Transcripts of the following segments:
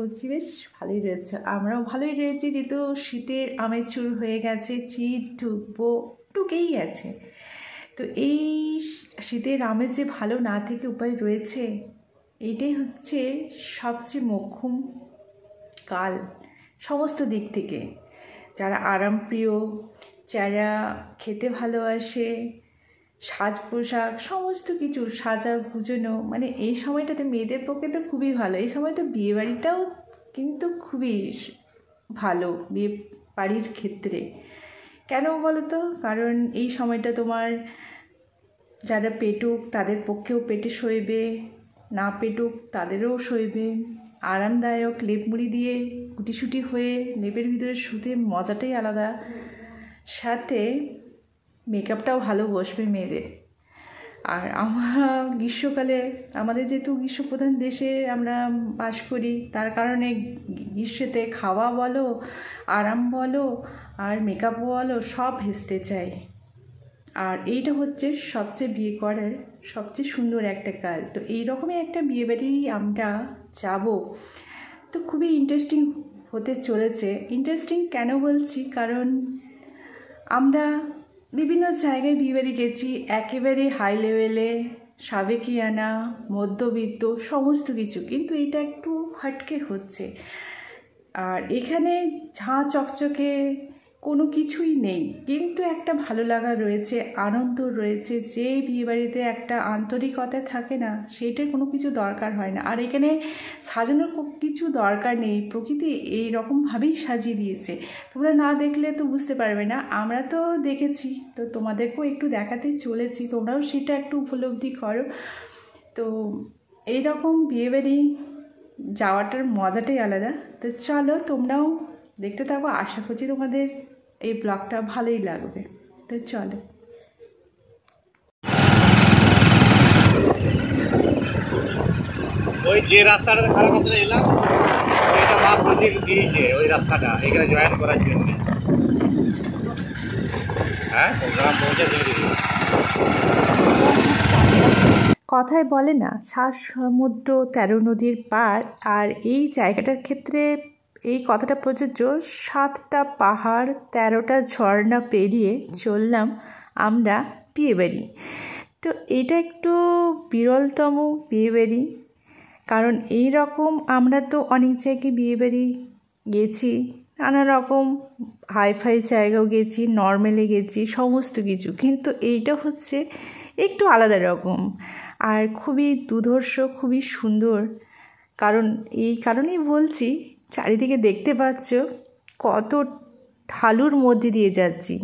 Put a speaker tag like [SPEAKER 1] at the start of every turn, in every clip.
[SPEAKER 1] বলছি বেশ ভালোই রয়েছে, আমরাও ভালোই রয়েছি, যেহেতু শীতের আমেজ শুরু হয়ে গেছে, শীত টুকেই গেছে। তো এই শীতের আমেজ যে ভালো না থেকে উপায় রয়েছে, এইটাই হচ্ছে সবচেয়ে মোক্ষম কাল সমস্ত দিক থেকে। যারা আরামপ্রিয়, যারা খেতে ভালোবাসে, সাজ পোশাক সমস্ত কিছু সাজা গুজনো, মানে এই সময়টাতে মেয়েদের পক্ষে তো খুবই ভালো। এই সময় তো বিয়েবাড়িটাও কিন্তু খুবই ভালো বিয়ে বাড়ির ক্ষেত্রে। কেন বলো তো? কারণ এই সময়টা তোমার যারা পেটুক তাদের পক্ষেও পেটে সইবে, না পেটুক তাদেরও সইবে। আরামদায়ক লেপ মুড়ি দিয়ে গুটিসুটি হয়ে লেপের ভিতরে শুতে মজাটাই আলাদা, সাথে মেকআপটাও ভালো বসবে মেয়েদের। আর আমরা গ্রীষ্মকালে, আমাদের যেহেতু গ্রীষ্মপ্রধান দেশে আমরা বাস করি, তার কারণে গ্রীষ্মতে খাওয়া বলো, আরাম বলো, আর মেকআপ বলো, সব ভেস্তে চাই। আর এইটা হচ্ছে সবচেয়ে বিয়ে করার সবচেয়ে সুন্দর একটা কাল। তো এইরকমই একটা বিয়েবাড়ি আমরা যাব, তো খুবই ইন্টারেস্টিং হতে চলেছে। ইন্টারেস্টিং কেন বলছি? কারণ আমরা বিভিন্ন জায়গায় বিয়েবাড়ি গেছি, একেবারে হাই লেভেলে, সাবেকিয়ানা, মধ্যবিত্ত সমস্ত কিছু, কিন্তু এটা একটু হাটকে হচ্ছে। আর এখানে ঝাঁ চকচকে কোনো কিছুই নেই, কিন্তু একটা ভালো লাগা রয়েছে, আনন্দ রয়েছে। যে বিয়েবাড়িতে একটা আন্তরিকতা থাকে না, সেটার কোনো কিছু দরকার হয় না। আর এখানে সাজানোর কিছু দরকার নেই, প্রকৃতি এইরকমভাবেই সাজিয়ে দিয়েছে। তোমরা না দেখলে তো বুঝতে পারবে না, আমরা তো দেখেছি, তো তোমাদেরকেও একটু দেখাতেই চলেছি, তোমরাও সেটা একটু উপলব্ধি করো। তো এইরকম বিয়েবাড়ি যাওয়াটার মজাটাই আলাদা। তো চলো তোমরাও দেখতে থাকো, আশা করছি তোমাদের এই ব্লগটা ভালোই লাগবে। তো চলো।
[SPEAKER 2] ওই যে রাস্তাটা খারাপ রাস্তাটা এলাম, ওইটা মা প্রজেক্ট দিয়েছে, ওই রাস্তাটা এখানে জয়েন করার জন্য। হ্যাঁ, প্রোগ্রাম পৌঁছে দিয়ে
[SPEAKER 1] কথায় বলে না, 7 সমুদ্র 13 নদীর পার। আর এই জায়গাটার ক্ষেত্রে এই কথাটা প্রযোজ্য। 7টা পাহাড় 13টা ঝর্ণা পেরিয়ে চললাম আমরা বিয়েবাড়ি। তো এটা একটু বিরলতম বিয়েবাড়ি, কারণ এই রকম আমরা তো অনেক জায়গায় বিয়েবাড়ি গেছি, নানা রকম হাইফাই জায়গাও গেছি, নর্মালে গেছি, সমস্ত কিছু, কিন্তু এইটা হচ্ছে একটু আলাদা রকম আর খুবই দুর্ধর্ষ, খুবই সুন্দর। কারণ এই কারণেই বলছি, চারিদিকে দেখতে পাচ্ছ কত ঢালুর মধ্যে দিয়ে যাচ্ছি।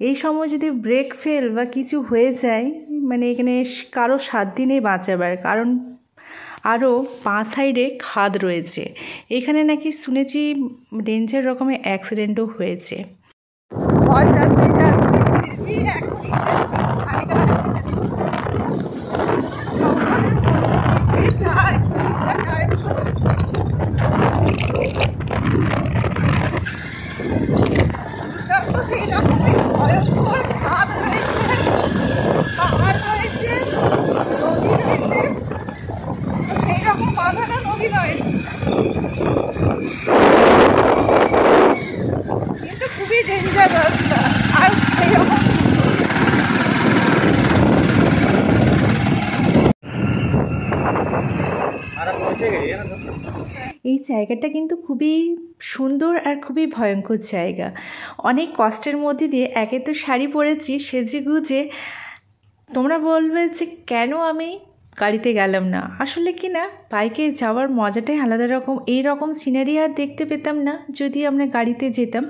[SPEAKER 1] এই সময় যদি ব্রেক ফেল বা কিছু হয়ে যায়, মানে এখানে কারো 7 দিনে বাঁচাবার, কারণ আরও 5 সাইডে খাদ রয়েছে। এখানে নাকি শুনেছি ডেঞ্জার রকমের অ্যাক্সিডেন্টও হয়েছে। কিন্তু খুবই ডেঞ্জার রাস্তা। আর এই জায়গাটা কিন্তু খুবই সুন্দর আর খুবই ভয়ঙ্কর জায়গা। অনেক কষ্টের মধ্যে দিয়ে একে তো শাড়ি পরেছি সেজে গুজে, তোমরা বলবে যে কেন আমি গাড়িতে গেলাম না। আসলে কি না, বাইকে যাওয়ার মজাটাই আলাদা রকম। এই রকম সিনারি আর দেখতে পেতাম না যদি আমরা গাড়িতে যেতাম।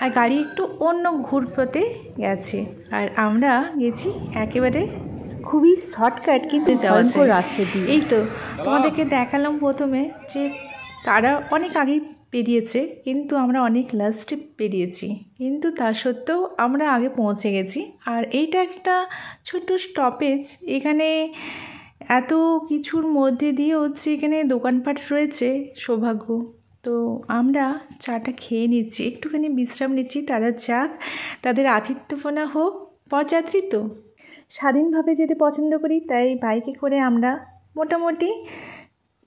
[SPEAKER 1] আর গাড়ি একটু অন্য ঘুরপথে গেছে, আর আমরা গেছি একেবারে খুবই শর্টকাট কিন্তু যাওয়ার রাস্তা দিয়ে। এই তো তোমাদেরকে দেখালাম প্রথমে যে তারা অনেক আগেই পেরিয়েছে, কিন্তু আমরা অনেক লাস্টে পেরিয়েছি, কিন্তু তা সত্ত্বেও আমরা আগে পৌঁছে গেছি। আর এইটা একটা ছোট্ট স্টপেজ। এখানে এত কিছুর মধ্যে দিয়ে হচ্ছে এখানে দোকানপাট রয়েছে, সৌভাগ্য। তো আমরা চাটা খেয়ে নিচ্ছি, একটুখানি বিশ্রাম নিচ্ছি। তারা যাক, তাদের আতিথ্যপনা হোক। পথযাত্রী তো স্বাধীনভাবে যেতে পছন্দ করি, তাই বাইকে করে আমরা মোটামুটি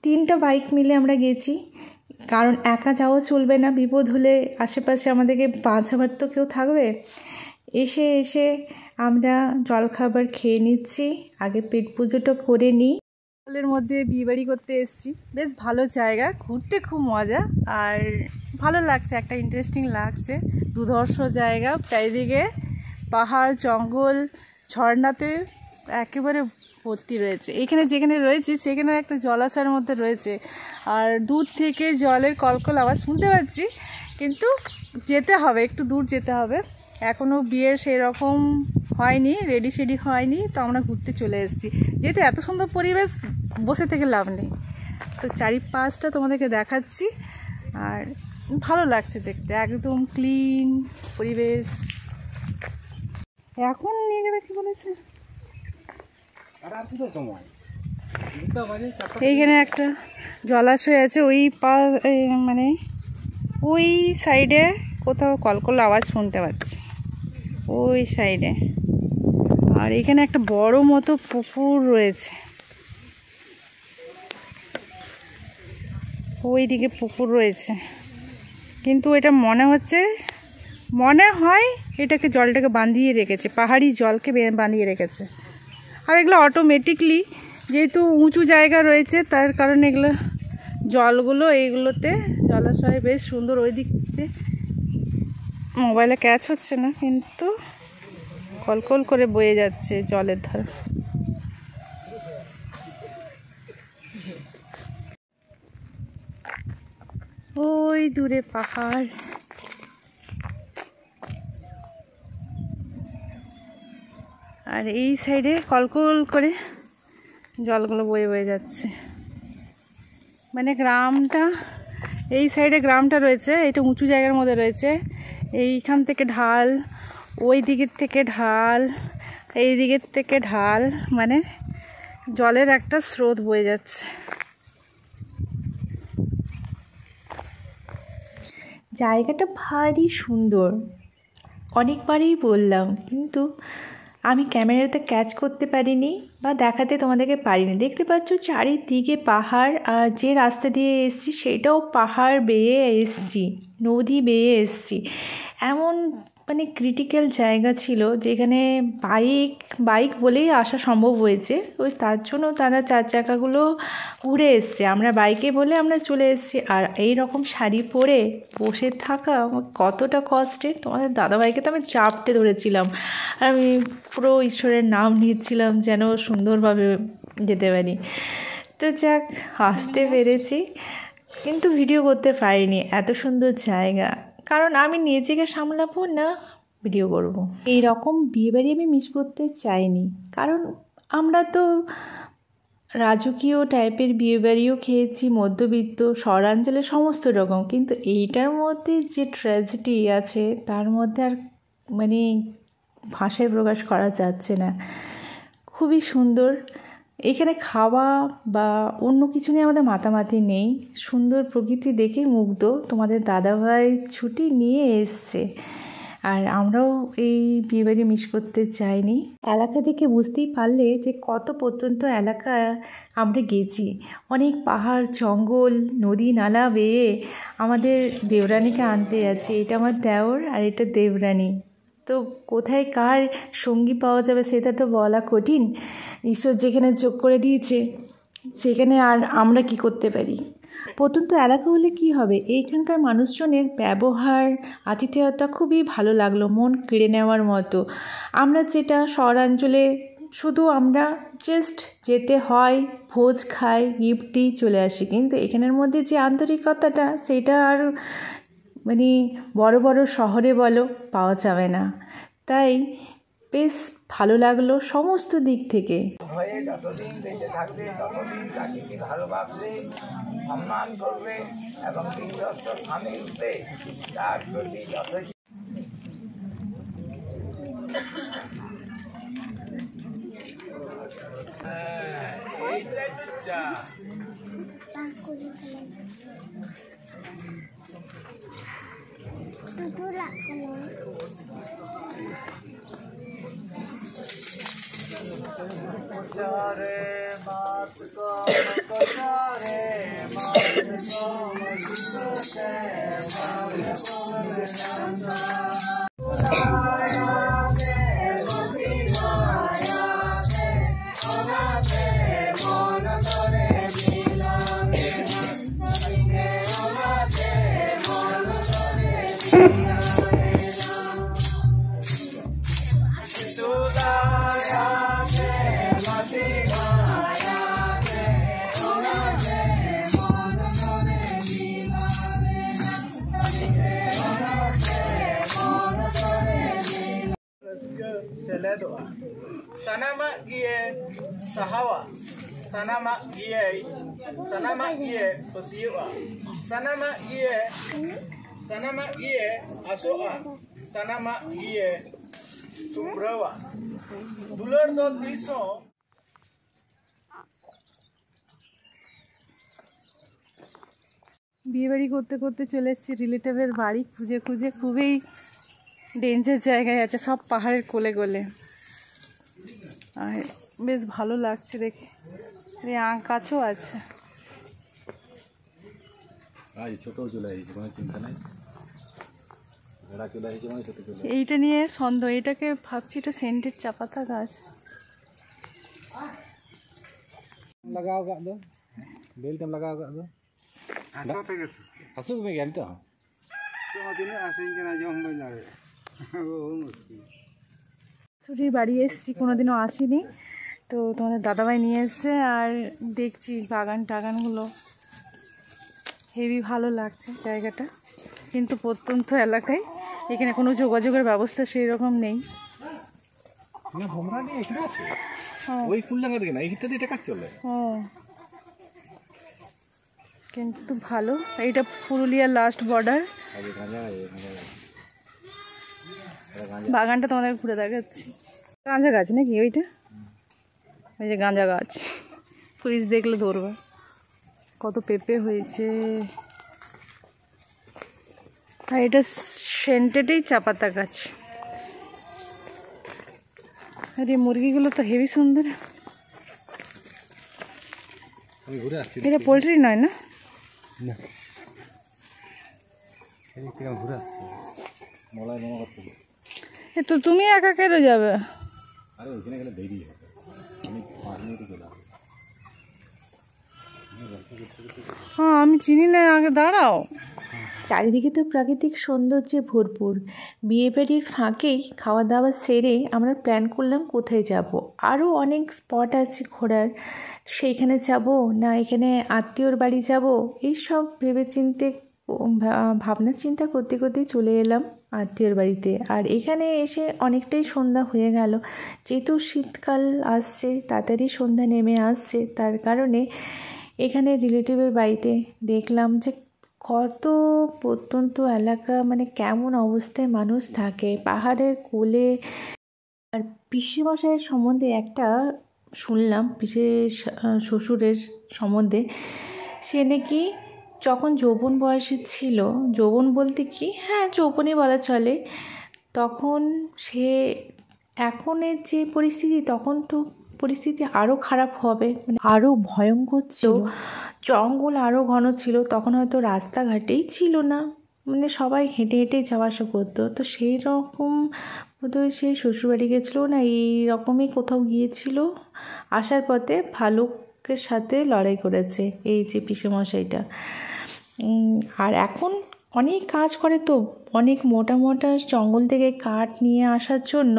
[SPEAKER 1] 3টা বাইক মিলে আমরা গেছি। কারণ একা যাওয়া চলবে না, বিপদ হলে আশেপাশে আমাদেরকে বাঁচাবার তো কেউ থাকবে। এসে আমরা জলখাবার খেয়ে নিচ্ছি, আগে পেট পুজোটা করে নিই। জলের মধ্যে বিয়েবাড়ি করতে এসেছি, বেশ ভালো জায়গা, ঘুরতে খুব মজা আর ভালো লাগছে, একটা ইন্টারেস্টিং লাগছে। দুধর্ষ জায়গা, চারিদিকে পাহাড় জঙ্গল ঝর্ণাতে একেবারে ভর্তি রয়েছে। এখানে যেখানে রয়েছি সেখানে একটা জলাশয়ের মধ্যে রয়েছে, আর দূর থেকে জলের কলকল আওয়াজ শুনতে পাচ্ছি, কিন্তু যেতে হবে, একটু দূর যেতে হবে। এখনও বিয়ের সেই রকম হয়নি, রেডি হয়নি, তো আমরা ঘুরতে চলে এসেছি। যেহেতু এত সুন্দর পরিবেশ, বসে থেকে লাভ নেই, তো চারিপাশটা তোমাদেরকে দেখাচ্ছি। আর ভালো লাগছে দেখতে, একদম ক্লিন পরিবেশ। এখন নিয়ে যাবে কি বলেছে, এইখানে একটা জলাশয় আছে, ওই মানে ওই সাইডে কোথাও কলকল আওয়াজ শুনতে পাচ্ছি, ওই সাইডে। আর এখানে একটা বড় মতো পুকুর রয়েছে, ওই দিকে পুকুর রয়েছে, কিন্তু এটা মনে হয় এটাকে জলটাকে বাঁধিয়ে রেখেছে, পাহাড়ি জলকে বাঁধিয়ে রেখেছে। আর এগুলো অটোমেটিকলি, যেহেতু উঁচু জায়গা রয়েছে তার কারণে এগুলো জলগুলো এইগুলোতে, জলাশয় বেশ সুন্দর। ওই দিক থেকে মোবাইলে ক্যাচ হচ্ছে না, কিন্তু কলকল করে বয়ে যাচ্ছে জলের ধার। ওই দূরে পাহাড়, আর এই সাইডে কলকল করে জলগুলো বয়ে যাচ্ছে। মানে গ্রামটা, এই সাইডে গ্রামটা রয়েছে, এটা উঁচু জায়গার মধ্যে রয়েছে। এইখান থেকে ঢাল, ওই দিকের থেকে ঢাল, এই দিকের থেকে ঢাল, মানে জলের একটা স্রোত বয়ে যাচ্ছে। জায়গাটা ভারী সুন্দর, অনেকবারই বললাম, কিন্তু আমি ক্যামেরাতে ক্যাচ করতে পারিনি বা দেখাতে তোমাদেরকে পারিনি। দেখতে পাচ্ছ চারিদিকে পাহাড়, আর যে রাস্তা দিয়ে এসছি সেটাও পাহাড় বেয়ে এসছি, নদী বেয়ে এসছি। এমন মানে ক্রিটিক্যাল জায়গা ছিল যেখানে বাইক বলেই আসা সম্ভব হয়েছে, ওই তার জন্য তারা 4 চাকাগুলো উড়ে এসছে, আমরা বাইকে বলে আমরা চলে এসেছি। আর এই রকম শাড়ি পরে বসে থাকা কতটা কষ্টের, তোমাদের দাদাভাইকে তো আমি চাপটে ধরেছিলাম, আর আমি পুরো ঈশ্বরের নাম নিচ্ছিলাম যেন সুন্দরভাবে যেতে পারি। তো যাক, আসতে পেরেছি, কিন্তু ভিডিও করতে পারিনি। এত সুন্দর জায়গা, কারণ আমি নিজেকে সামলাবো না ভিডিও করব। এই রকম বিয়েবাড়ি আমি মিস করতে চাইনি, কারণ আমরা তো রাজকীয় টাইপের বিয়েবাড়িও খেয়েছি, মধ্যবিত্ত শহরাঞ্চলে সমস্ত রকম, কিন্তু এইটার মধ্যে যে ট্র্যাজেডি আছে তার মধ্যে আর মানে ভাষায় প্রকাশ করা যাচ্ছে না। খুবই সুন্দর। এখানে খাওয়া বা অন্য কিছু নিয়ে আমাদের মাতামাতি নেই, সুন্দর প্রকৃতি দেখে মুগ্ধ। তোমাদের দাদাভাই ছুটি নিয়ে এসছে, আর আমরাও এই বিয়েবাড়ি মিস করতে চাইনি। এলাকা দেখে বুঝতেই পারলে যে কত প্রত্যন্ত এলাকা আমরা গেছি, অনেক পাহাড় জঙ্গল নদী নালা বেয়ে আমাদের দেবরানীকে আনতে যাচ্ছে। এটা আমার দেওর আর এটা দেবরানী, তো কোথায় কার সঙ্গী পাওয়া যাবে সেটা তো বলা কঠিন। ঈশ্বর যেখানে যোগ করে দিয়েছে সেখানে আর আমরা কি করতে পারি। প্রত্যন্ত এলাকা হলে কি হবে, এইখানকার মানুষজনের ব্যবহার আতিথেয়তা খুবই ভালো লাগলো, মন কেড়ে নেওয়ার মতো। আমরা যেটা শহরাঞ্চলে শুধু আমরা জাস্ট যেতে হয়, ভোজ খাই, গিফট দিই, চলে আসি, কিন্তু এখানের মধ্যে যে আন্তরিকতাটা সেটা আর মানে বড় বড় শহরে বলো পাওয়া যাবে না। তাই বেশ ভালো লাগলো সমস্ত দিক থেকে।
[SPEAKER 3] হয়ে যতদিন বেঁচে থাকবে ততদিন তাকে ভালোবাসবে, সম্মান করবে এবং বিশ্বস্ত স্বামী রূপে তার প্রতি যথেষ্ট
[SPEAKER 4] Sanama gie sahawa, sanama gie kutiwa, sanama gie asoa, sanama gie sumbrawa. Dulur do diso.
[SPEAKER 1] বিয়ে বাড়ি করতে করতে চলে এসেছি রিলেটিভের বাড়ি খুঁজে খুঁজে। খুবই ডেঞ্জার জায়গায় আছে, সব পাহাড়ের কোলে কোলে, আর বেশ ভালো লাগছে দেখে। আখ গাছও আছে। এইটা নিয়ে সন্দেহ, এটাকে ভাবছি এটা সেন্টের চাপাতা গাছ।
[SPEAKER 2] लगाओ का दो बेल टाइम लगाओ का दो हसू में गया तो
[SPEAKER 1] ছুটির বাড়ি এসেছি, কোনোদিনও আসিনি, তো তোমাদের দাদাভাই নিয়ে এসছে আর দেখছি বাগান টাগানগুলো, হেভি ভালো লাগছে জায়গাটা। কিন্তু প্রত্যন্ত এলাকায়, এখানে কোনো যোগাযোগের ব্যবস্থা সেই রকম নেই। কিন্তু ভালো, এইটা পুরুলিয়ার লাস্ট বর্ডার। বাগানটা তোমাদের ঘুরে দেখাচ্ছি। গাঁজা গাছ নাকি ওইটা? ওই যে গাঁজা গাছ, পুলিশ দেখলে ধরবে। কত পেঁপে হয়েছে। আর এটা সেন্টেডই চাপাতা গাছ। আর এই মুরগিগুলো তো হেভি সুন্দর। এটা পোলট্রি নয় না? তো তুমি একা কেন যাবে? হ্যাঁ আমি চিনি না, আগে দাঁড়াও। চারিদিকে তো প্রাকৃতিক সৌন্দর্যে ভরপুর। বিয়ে বাড়ির ফাঁকেই খাওয়া দাওয়া সেরে আমরা প্ল্যান করলাম কোথায় যাব। আরও অনেক স্পট আছে ঘোরার, সেইখানে যাব না এখানে আত্মীয়র বাড়ি যাব, এইসব ভেবে চিন্তে ভাবনা চিন্তা করতে করতেই চলে এলাম আত্মীয়র বাড়িতে। আর এখানে এসে অনেকটাই সন্ধ্যা হয়ে গেল, যেহেতু শীতকাল আসছে, তাড়াতাড়ি সন্ধ্যা নেমে আসছে, তার কারণে এখানে রিলেটিভের বাড়িতে দেখলাম যে কত প্রত্যন্ত এলাকা, মানে কেমন অবস্থায় মানুষ থাকে পাহাড়ের কোলে। আর পিসিমশাইয়ের সম্বন্ধে একটা শুনলাম, পিসি শ্বশুরের সম্বন্ধে, সে নাকি যখন যৌবন বয়সে ছিল, যৌবন বলতে কি, হ্যাঁ যৌবনই বলা চলে, তখন সে এখনের যে পরিস্থিতি, তখন তো পরিস্থিতি আরও খারাপ হবে, মানে আরও ভয়ঙ্কর ছিল, জঙ্গল আরও ঘন ছিল, তখন হয়তো রাস্তাঘাটেই ছিল না, মানে সবাই হেঁটে হেঁটেই যাওয়া আসা করতো। তো সেই রকম বোধহয় সেই শ্বশুরবাড়ি গেছিলো না, এই রকমই কোথাও গিয়েছিল, আসার পথে ভালুকের সাথে লড়াই করেছে এই যে পিসেমশাইটা। আর এখন অনেক কাজ করে, তো অনেক মোটা মোটা জঙ্গল থেকে কাঠ নিয়ে আসার জন্য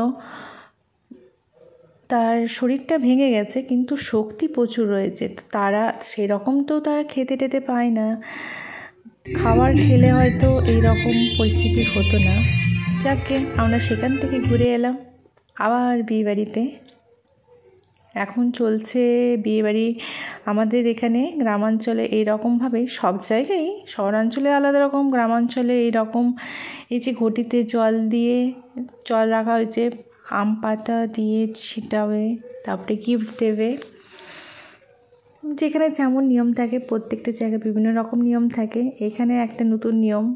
[SPEAKER 1] তার শরীরটা ভেঙে গেছে, কিন্তু শক্তি প্রচুর রয়েছে। তো তারা সেরকম তো তারা খেতে টেতে পায় না, খাবার খেলে হয়তো এইরকম পরিস্থিতি হতো না। যাকে আমরা সেখান থেকে ঘুরে এলাম আবার বিয়েবাড়িতে। এখন চলছে বিয়েবাড়ি আমাদের এখানে গ্রামাঞ্চলে এইরকমভাবে, সব জায়গায়, শহরাঞ্চলে আলাদা রকম, গ্রামাঞ্চলে এইরকম। এই যে ঘটিতে জল দিয়ে, জল রাখা হয়েছে, আম পাতা দিয়ে ছিটাবে, তারপরে গিফট দেবে, যেখানে যেমন নিয়ম থাকে, প্রত্যেকটা জায়গায় বিভিন্ন রকম নিয়ম থাকে। এখানে একটা নতুন নিয়ম।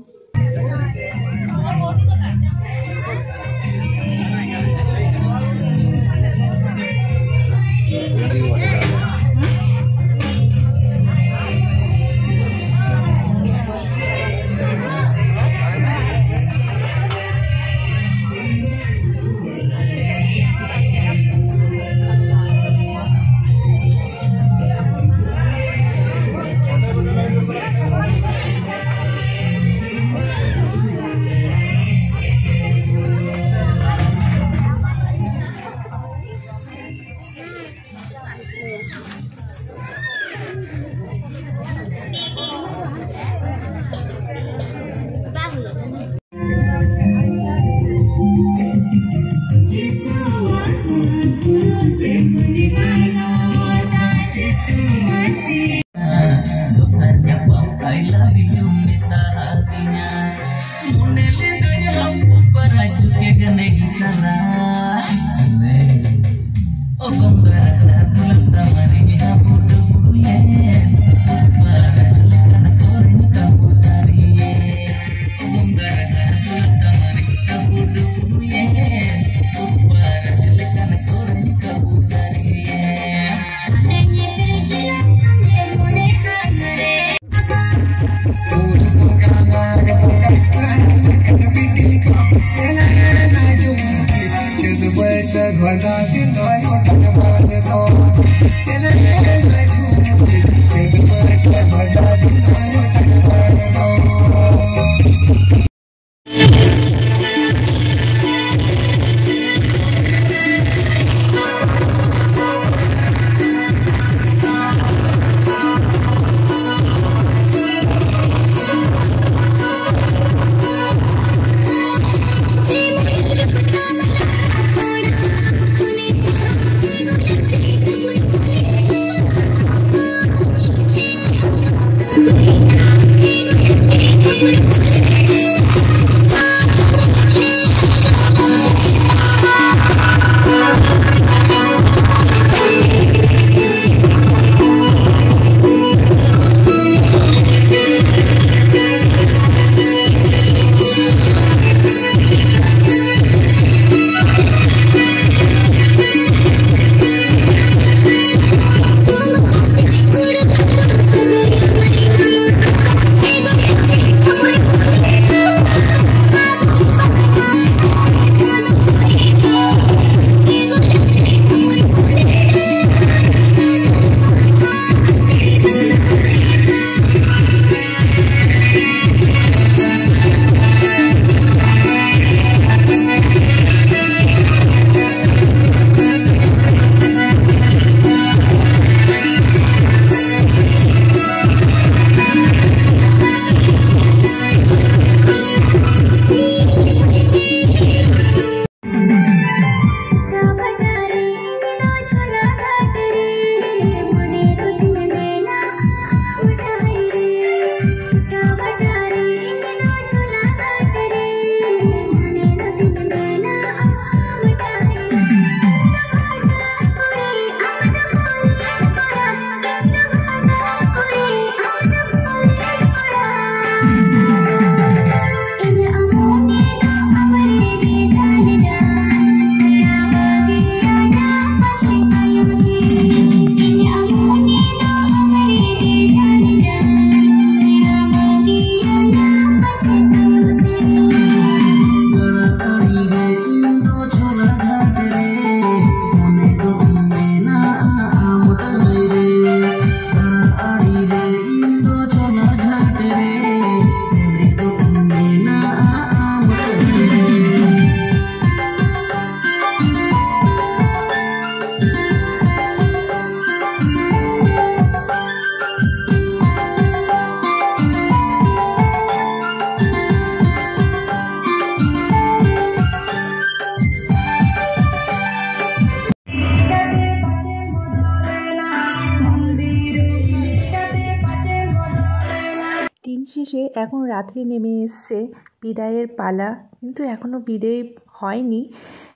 [SPEAKER 1] শেষে এখন রাত্রি নেমে এসছে, বিদায়ের পালা, কিন্তু এখনও বিদায় হয়নি।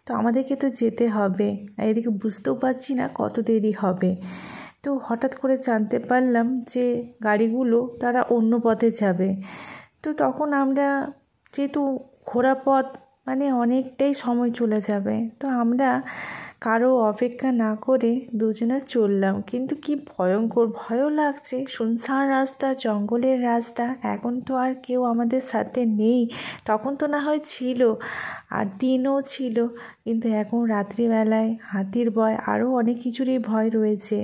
[SPEAKER 1] তো আমাদেরকে তো যেতে হবে, এদিকে বুঝতেও পারছি না কত দেরি হবে। তো হঠাৎ করে জানতে পারলাম যে গাড়িগুলো তারা অন্য পথে যাবে। তো তখন আমরা যেহেতু ঘোরা পথ মানে অনেকটাই সময় চলে যাবে, তো আমরা কারো অপেক্ষা না করে দুজনে চললাম। কিন্তু কি ভয়ঙ্কর, ভয়ও লাগছে, শুনশান রাস্তা, জঙ্গলের রাস্তা। এখন তো আর কেউ আমাদের সাথে নেই, তখন তো না হয় ছিল, আর দিনও ছিল, কিন্তু এখন রাত্রিবেলায় হাতির ভয়, আরও অনেক কিছুরই ভয় রয়েছে।